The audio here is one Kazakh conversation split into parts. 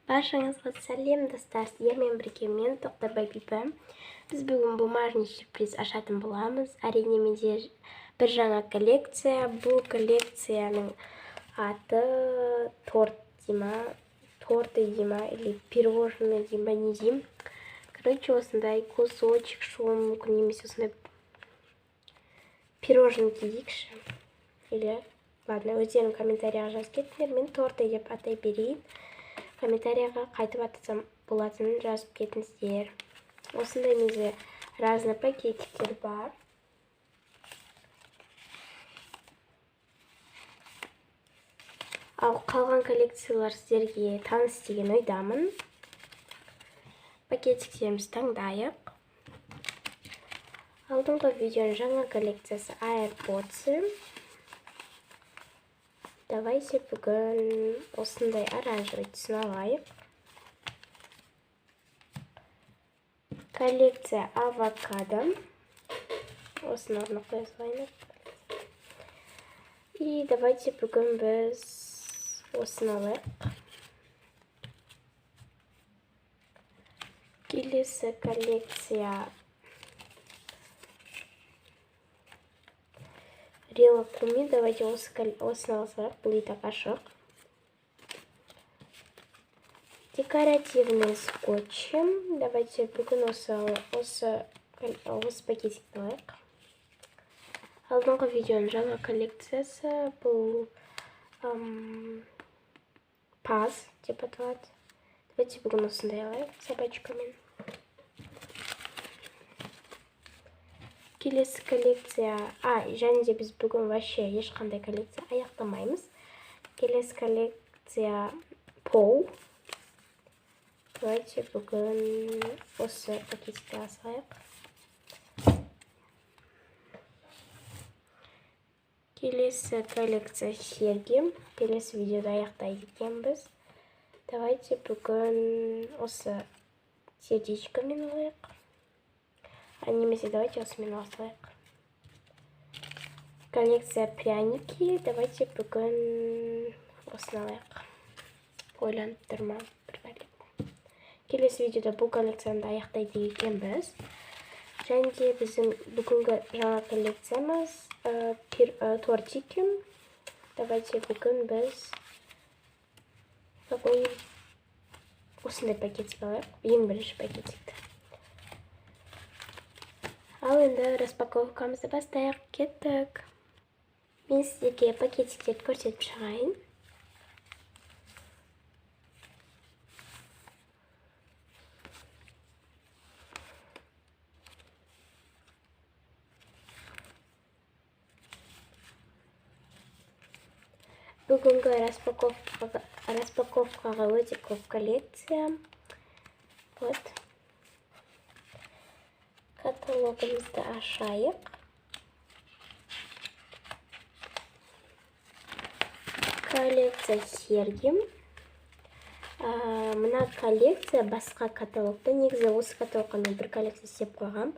Баршаңызға сәлем достар, сіздермен бірге мен Тоқтарбай Бибі. Біз бүгін бумажный сюрприз ашатын боламыз. Әрине менде бір жаңа коллекция. Бұл коллекцияның аты торты дейма, или пирожное дейма, не дейм. Короче, осындай кусочек шуы мүмкін емес, осындай пироженки дейікші. Или, ладно, өздерің комментарияға жазып кетіңдер, мен торты деп атай берейін. Комментарияға қайтып атасам болатынын жазып кетіңіздер. Осындай менде разный пакетиктер бар. Ал қалған коллекциялар сіздерге таныс деген ойдамын. Пакетиктерімізді таңдайық. Алдыңғы видеоның жаңа коллекциясы AirPods. Давайте бүгін осындай оранжевый түсін алайық. Коллекция авокадо. Осыны орнына қоя салайын. И давайте бүгін біз осыны алайық. Келесі коллекция Рила Куми. Давайте осыны алсақ, бұл ит қашық. Декоративный скотч. Давайте бүгін осы пакетикті алайық. Алдыңғы видеоның жаңа коллекциясы бұл паз деп аталады. Давайте бүгін осындай алайық собачкамен. Келесі коллекция, және де біз бүгін вообще ешқандай коллекция аяқтамаймыз. Келесі коллекция Пол. Давайте бүгін осы пакетикті асылайық. Келесі коллекция серги. Келесі видеода аяқтайды екенбіз. Давайте бүгін осы сердечкамен алайық. Немесе давайте осымен алайық. Коллекция пряники. Давайте бүгін осыны алайық. Ойланып тұрма бір коллекция. Келесі видеода бұл коллекцияны аяқтайды екенбіз. Және де біздің бүгінгі жаңа коллекциямыз тортики. Давайте бүгін біз осындай пакетик алайық. Ең бірінші пакетикті. Ал енді распаковкамызды бастайық, кеттік. Мен сіздерге пакетиктерді көрсетіп шығайын. Бүгінгі распаковкаға өте көп коллекция. Вот. Каталогымызды ашайық. Коллекция серги. Мына коллекция басқа каталогта. Негізі осы каталогқа мен бір коллекция істеп қойғам.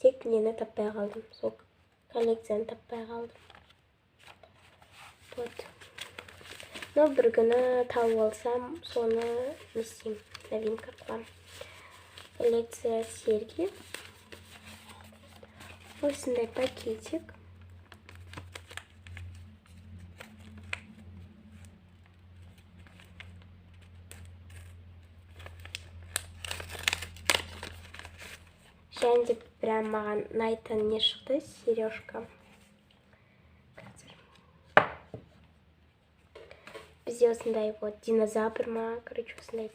Тек нені таппай қалдым. Сол коллекцияны таппай қалдым. Вот. Но бір күні тауып алсам, соны істеймін. Новинка қылам. Коллекция серги. Осындай пакетик. Және де прям маған ұнайтын не шықты? Сережка. Бізде осындай вот динозавр ма, короче, осындай.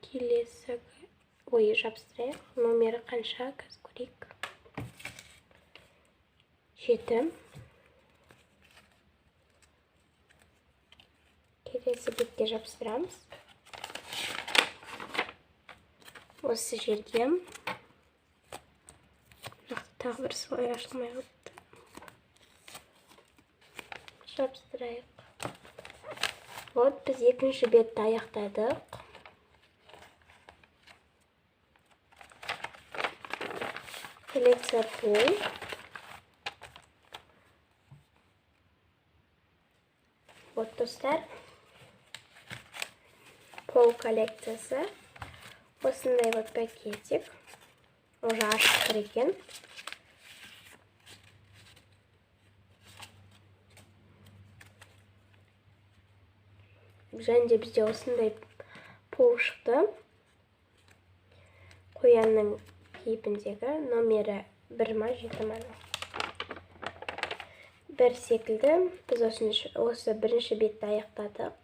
Келесі жабыстырайық. Номері қанша, қазір көрейік. 7. Келесі бетке жабыстырамыз. Осы жерге. Тағы бір слой ашылмай қалыпты. Жабыстырайық. Вот, біз екінші бетті аяқтадық. Коллекция Пол. Вот достар. Пол коллекциясы. Осындай вот пакетик. Уже ашық екен. Және де бізде осындай пол шықты. Қоянның кейпіндегі номері 1 ма 7 ма. Бір секілді. Біз осы бірінші бетті аяқтадық.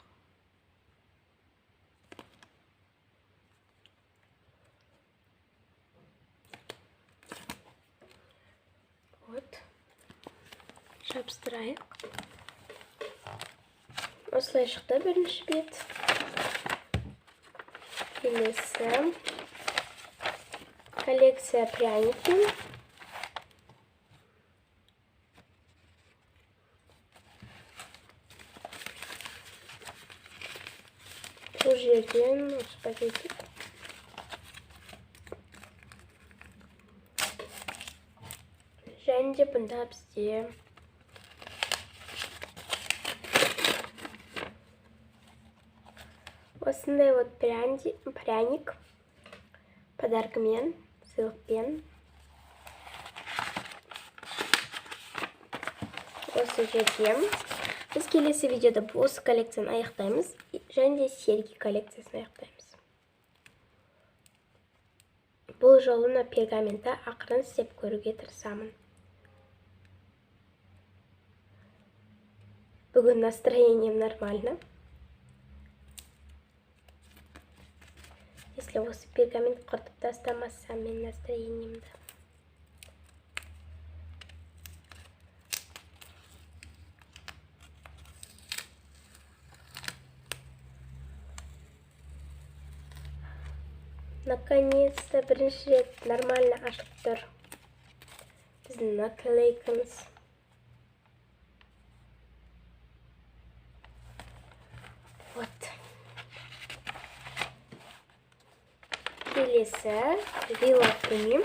Вот. Жабыстырайық. Осылай шықты бірінші бет. Келесі коллекция пряники. Бұл жерден осы пакетик. Және де бұнда бізде осындай вот пряник подаркымен, сыйлықпен. Осы жерде біз келесі видеода осы коллекцияны аяқтаймыз, және де серги коллекциясын аяқтаймыз. Бұл жолына пергаментті ақырын істеп көруге тырысамын. Бүгін настроением нормально. Если осы пергамент құртып тастамасам мен настроениемді. Наконец-то бірінші рет нормально ашылып тұр. Біздің наклейкамыз. Вот. Келесі вилакуми.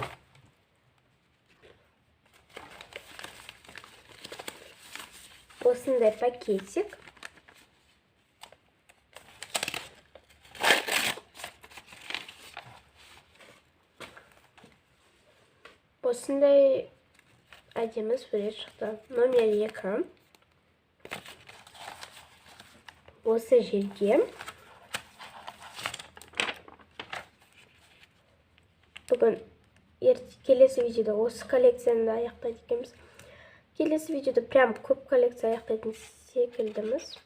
Осындай пакетик. Осындай әдемі сурет шықты. Номер 2. Осы жерге бүгін келесі видеода осы коллекцияны аяқтайды екенбіз. Келесі видеода прям көп коллекция аяқтайтын секілдіміз.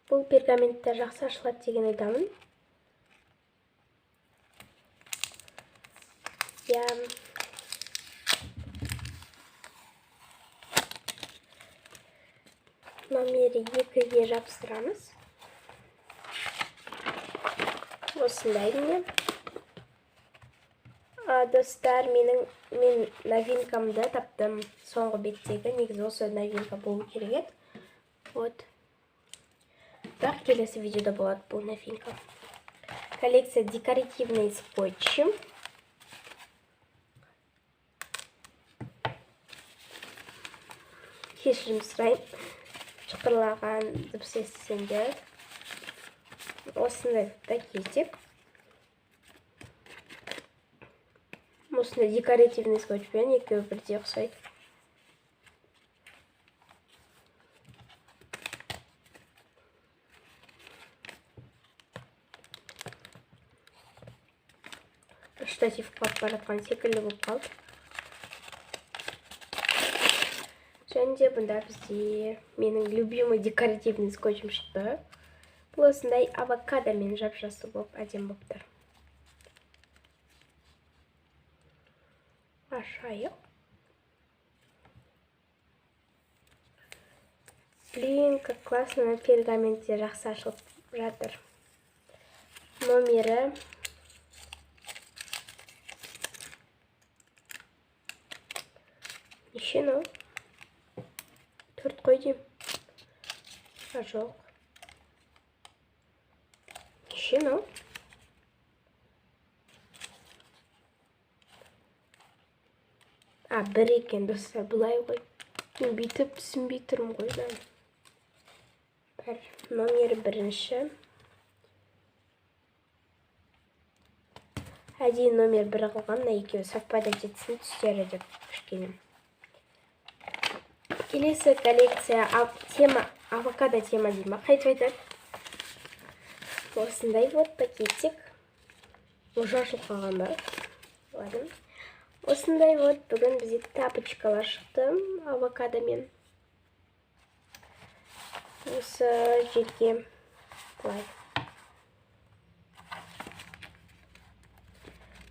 Бұл пергаментті жақсы ашылады деген ойдамын. Номері 2-ге жабыстырамыз. Осындай міне. Достар, мен новинкамды таптым. Соңғы беттегі, негізі осы новинка болу керек еді. Вот. Бірақ келесі видеода болады бұл новинка. Коллекция декоративный скотчи. Кешірім сұрайын. Шықырлаған дыбыс естісеңдер. Осындай пакетик. Осындай декоративный скотчпен екеуі бірдей ұқсайды. Штатив құлап баратқан секілді болып қалды. Және де бұнда бізде менің любимый декоративный скотчым шықты. Бұл осындай авокадомен жап-жасы болып әдем болып тұр. Ашайық. Блин, как классно на пергаменте жақсы ашылып жатыр. Номері неше мынау? 4 қой деймін. Жоқ. Неше мынау? Бір екен достар, бұлай ғой. Мен бүйтіп түсінбей тұрмын ғой. номер бірінші. Әдейі номер 1 қылған, екеуі совпадать етсін түстері деп кішкене. Келесі коллекция тема авокадо тема дейма. Қайтып айтады. Осындай вот пакетик. Ужашыл қалған ба? Ладно. Осындай вот бүгін бізде тапочкалар шықты авокадомен. Осы жерге былай.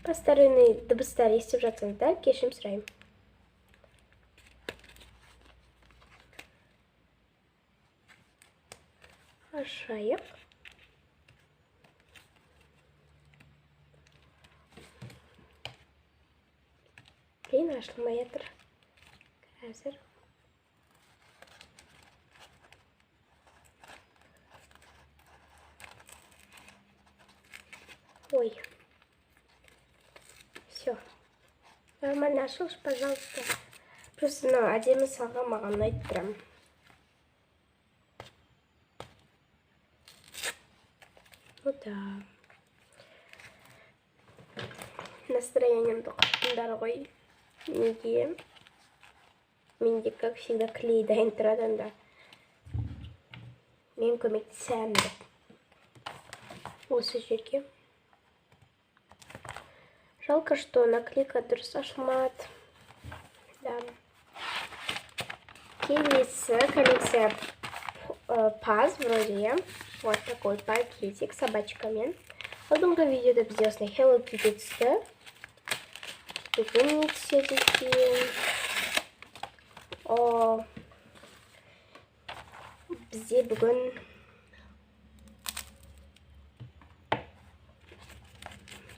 Посторонний дыбыстар естіп жатсаңыздар, кешірім сұраймын. Ашайық. Блин, ашылмай жатыр. Қазір. Ой. Все. Нормально ашылшы, пожалуйста. Просто әдемі салға маған ұнайды прям. Ну да. Настроениемді құттыңдар ғой. Неге? Менде, как всегда, клей дайын тұрады анда. Мен көмектесемін деп. Осы жерге. Жалко, что наклейка дұрыс ашылмады. Да. Келесі коллекция паз вроде. Вот такой пакетик с собачками. Алдыңғы видеода бізде осындай Hello Kitty түсті. Бүгін не түседі екен? Бізде бүгін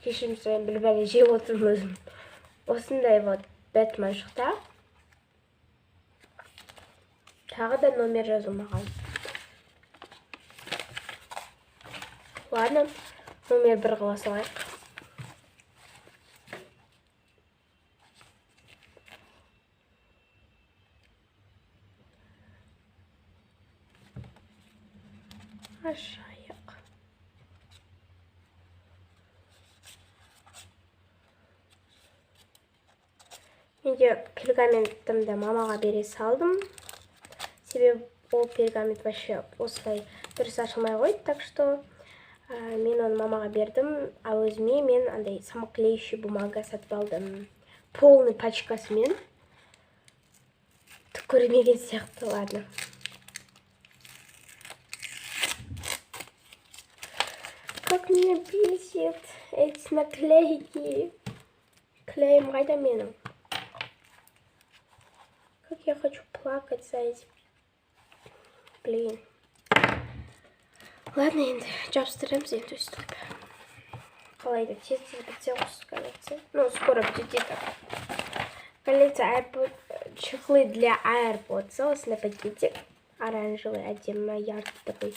кешірім сұрайын, біліп жеп отырмын өзім. Осындай вот Бэтмен шықты. Тағы да номер жазылмаған. Ладно, номер 1 қыла салайық. Ашайық. Менде пергаментімді мамаға бере салдым. Себебі ол пергамент вообще осылай дұрыс ашылмай қойды, так что мен оны мамаға бердім, а өзіме мен андай самоклеющий бумага сатып алдым. Полный пачкасымен. Көрмеген сияқты, ладно. Как меня бесит эти наклейки. Клеем қайда менің? Как я хочу плакать за эти. Блин. Ладно, енді жабыстырамыз енді өстіп. Қалайды, тез-тез бітсе осы коллекция. Ну, скоро бітеді так. Коллекция AirPods, чехлы для AirPods. Осындай пакетик. Оранжевый, әдемі, яркий такой.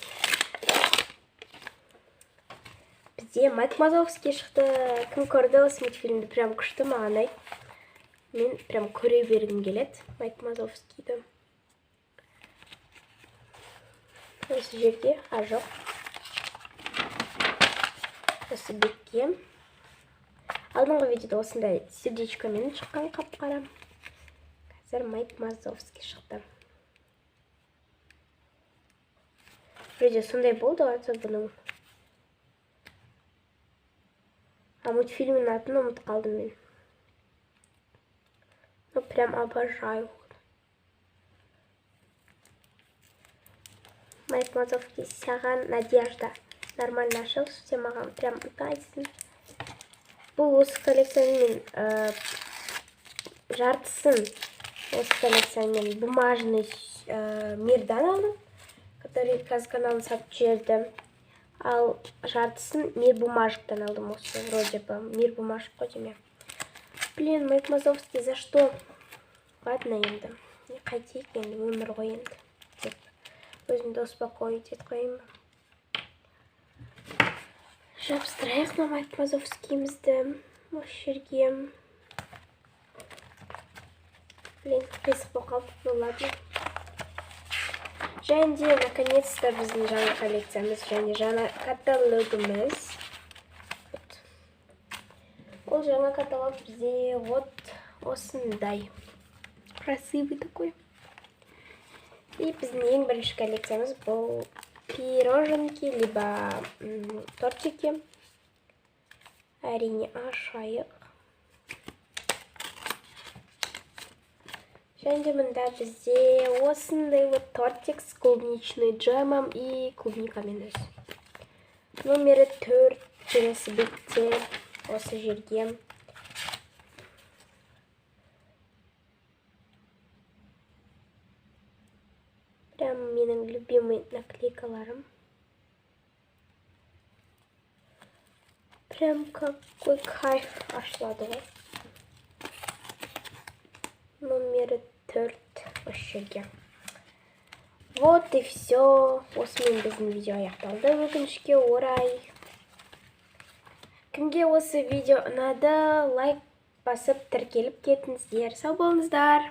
Бізде Майк Мазовский шықты. Кім көрді осы мультфильмді? Прям күшті маған ұнайды. Мен прям көре бергім келеді Майк Мазовскийді. Осы жерде, жоқ. Осы бетке. Алдыңғы видеода осындай сердечкамен шыққан қап-қара. Қазір Майк Мазовский шықты. Вроде сондай болды аты бұның. А мультфильмнің атын ұмытып қалдым мен. Ну, прям обожаю. Майк Мазовский, саған надежда. Нормально ашылшы, сен маған прям ұнайсың. Бұл осы коллекциямен жартысын осы коллекциямен бумажный мирдан алдым, который Казканалын сатып жіберді. Ал жартысын мир бумажықтан алдым осы, вроде бы мир бумажық қой деме. Блин, Майк Мазовский, за что? Ладно енді. Не қайтейік енді, өмір ғой енді. Өзімді успокоить ет қойым. Жабыстырайық на Майк Мазовскийімізді. Осы жерге. Блин, қисық болып қалды. Ну ладно. Және де наконец-то біздің жаңа коллекциямыз және жаңа каталогымыз. Ол жаңа каталог бізде вот осындай. Красивый такой. И біздің ең бірінші коллекциямыз бұл пироженки, либо тортики. Әрине ашайық. Және де мында бізде осындай вот тортик с клубничный джемом и клубникамен өз. Номері 4 келесі бетте осы жерге. Прям менің любимый наклейкаларым. Прям какой кайф ашылады ғой. Номері 4 осы жерге. Вот и все. Осымен біздің видео аяқталды. Өкінішке орай. Кімге осы видео ұнады, лайк басып тіркеліп кетіңіздер. Сау болыңыздар.